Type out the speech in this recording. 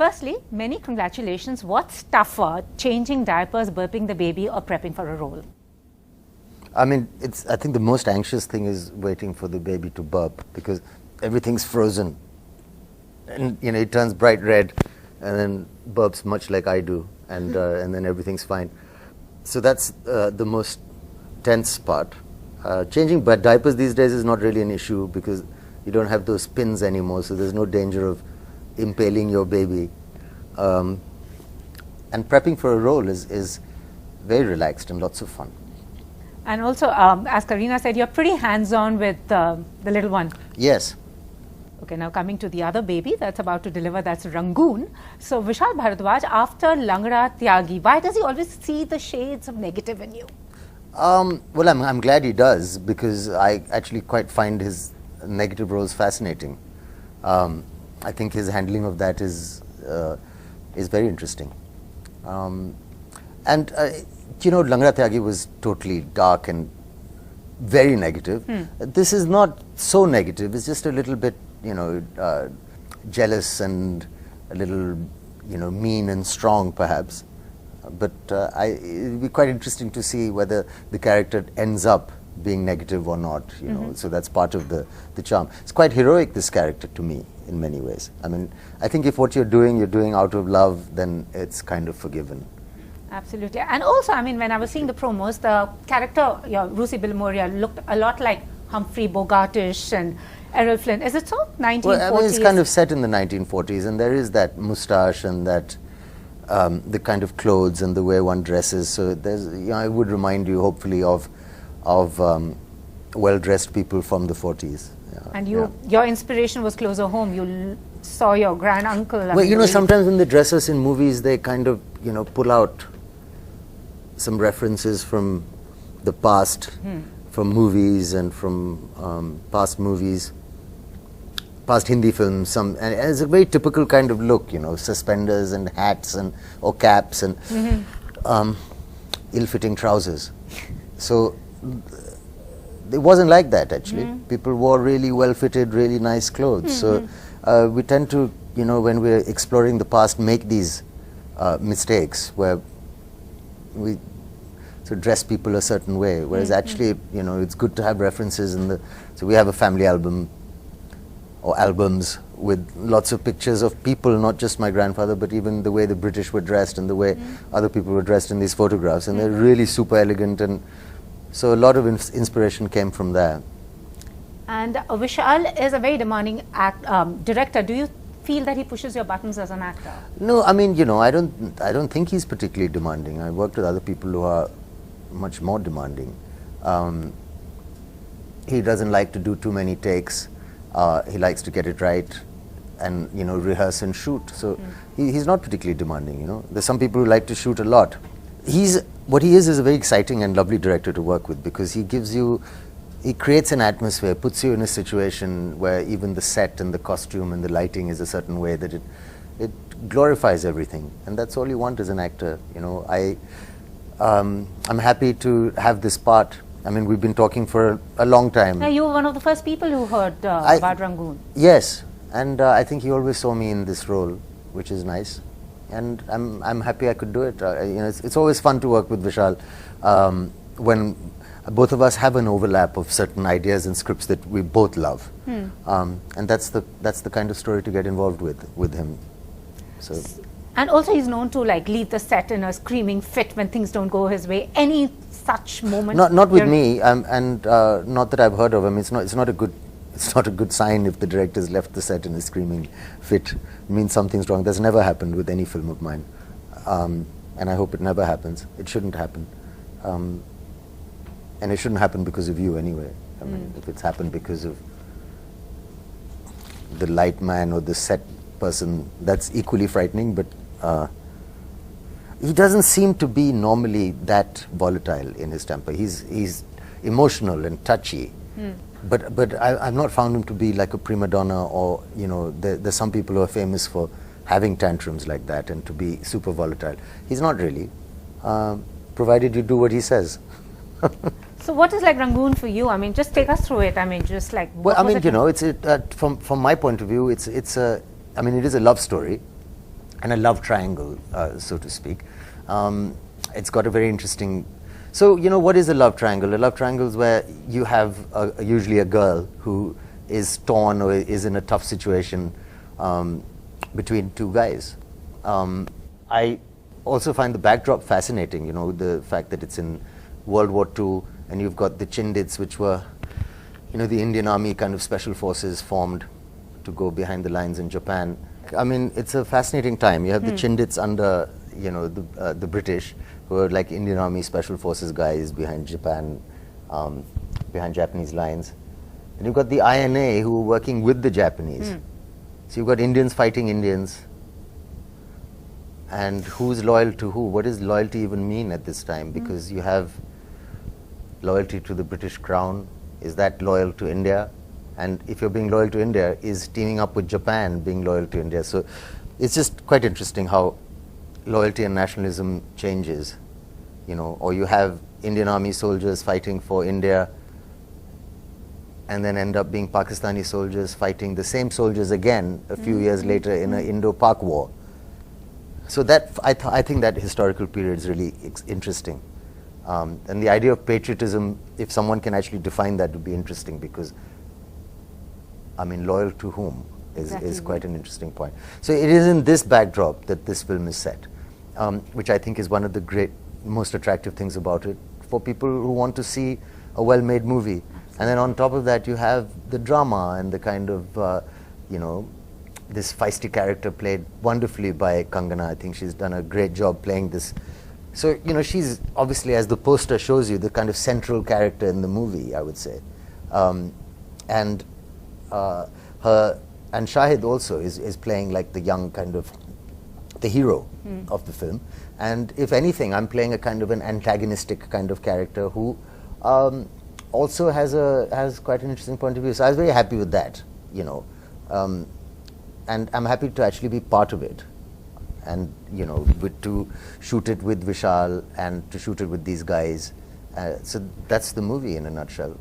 Firstly, many congratulations. What's tougher, changing diapers, burping the baby, or prepping for a role? I mean, I think the most anxious thing is waiting for the baby to burp, because everything's frozen. And, you know, it turns bright red and then burps much like I do, and then everything's fine. So that's the most tense part. Changing diapers these days is not really an issue, because you don't have those pins anymore, so there's no danger of impaling your baby. And prepping for a role is very relaxed and lots of fun. And also, as Kareena said, you're pretty hands-on with the little one. Yes. Okay, now coming to the other baby that's about to deliver, that's Rangoon. So Vishal Bhardwaj, after Langda Tyagi, why does he always see the shades of negative in you? Well, I'm glad he does, because I actually quite find his negative roles fascinating. I think his handling of that is very interesting. You know, Langda Tyagi was totally dark and very negative. This is not so negative. It's just a little bit, you know, jealous and a little, you know, mean and strong, perhaps. But it'll be quite interesting to see whether the character ends up being negative or not, you know. So that's part of the charm. It's quite heroic, this character, to me, in many ways. I mean, I think if what you're doing out of love, then it's kind of forgiven. Absolutely. And also, I mean, when I was seeing the promos, the character, Rusi Bilmoria, looked a lot like Humphrey Bogartish and Errol Flynn. Is it so? 1940s? Well, I mean, it's kind of set in the 1940s, and there is that moustache and that the kind of clothes and the way one dresses. So there's, you know, I would remind you, hopefully, of well-dressed people from the 40s. Yeah, and your inspiration was closer home. You saw your grand-uncle. Well, you know, sometimes when they dress us in movies, they kind of, you know, pull out some references from the past, from movies and from past movies, past Hindi films. And it's a very typical kind of look, you know, suspenders and hats or caps and ill-fitting trousers. So it wasn't like that, actually. People wore really well-fitted, really nice clothes. So we tend to, you know, when we're exploring the past, make these mistakes where we so dress people a certain way, whereas actually, you know, it's good to have references in the. So we have a family album or albums with lots of pictures of people, not just my grandfather, but even the way the British were dressed and the way other people were dressed in these photographs, and they're really super elegant, and so a lot of inspiration came from there. And Vishal is a very demanding director. Do you feel that he pushes your buttons as an actor? No, I mean, you know, I don't think he's particularly demanding. I worked with other people who are much more demanding. He doesn't like to do too many takes. He likes to get it right and, you know, rehearse and shoot. So he's not particularly demanding, you know. There's some people who like to shoot a lot. What he is a very exciting and lovely director to work with, because he creates an atmosphere, puts you in a situation where even the set and the costume and the lighting is a certain way that it glorifies everything. And that's all you want as an actor, you know. I'm happy to have this part. I mean, we've been talking for a long time. Yeah, you were one of the first people who heard about Rangoon. Yes, and I think he always saw me in this role, which is nice. And I'm happy I could do it. You know, it's always fun to work with Vishal when both of us have an overlap of certain ideas and scripts that we both love, and that's the kind of story to get involved with him. So. And also, he's known to like leave the set in a screaming fit when things don't go his way. Any such moment? Not with me, and not that I've heard of him. It's not a good sign if the director's left the set in a screaming fit. It means something's wrong. That's never happened with any film of mine, and I hope it never happens. It shouldn't happen, and it shouldn't happen because of you anyway. I mean, if it's happened because of the light man or the set person, that's equally frightening. But he doesn't seem to be normally that volatile in his temper. He's emotional and touchy, but I've not found him to be like a prima donna, or, you know, there's some people who are famous for having tantrums like that and to be super volatile. He's not really, provided you do what he says. So what is like Rangoon for you? I mean, just take us through it. I mean, just like. Well, I mean, you know, from my point of view, I mean, it is a love story, and a love triangle, so to speak. It's got a very interesting. So what is a love triangle? A love triangle is where you have usually a girl who is torn or is in a tough situation between two guys. I also find the backdrop fascinating, the fact that it's in World War II and you've got the Chindits, which were, the Indian Army kind of special forces formed to go behind the lines in Japan. I mean, it's a fascinating time. You have the Chindits under, the British, who are like Indian Army special forces guys behind Japan, behind Japanese lines. And you've got the INA who are working with the Japanese. So you've got Indians fighting Indians. And who's loyal to who? What does loyalty even mean at this time? Because you have loyalty to the British Crown. Is that loyal to India? And if you're being loyal to India, is teaming up with Japan being loyal to India? So it's just quite interesting how loyalty and nationalism changes, or you have Indian Army soldiers fighting for India and then end up being Pakistani soldiers fighting the same soldiers again a few years later in an Indo-Pak war. So that I think that historical period is really interesting. And the idea of patriotism, if someone can actually define that, would be interesting, because I mean, loyal to whom is quite an interesting point. So it is in this backdrop that this film is set, which I think is one of the most attractive things about it for people who want to see a well-made movie. And then on top of that, you have the drama and the kind of, this feisty character played wonderfully by Kangana. I think she's done a great job playing this. So, she's obviously, as the poster shows you, the kind of central character in the movie, I would say. And Shahid also is playing like the young kind of the hero of the film. And if anything, I'm playing a kind of an antagonistic kind of character who also has quite an interesting point of view. So I was very happy with that, and I'm happy to actually be part of it, and to shoot it with Vishal and to shoot it with these guys. So that's the movie in a nutshell.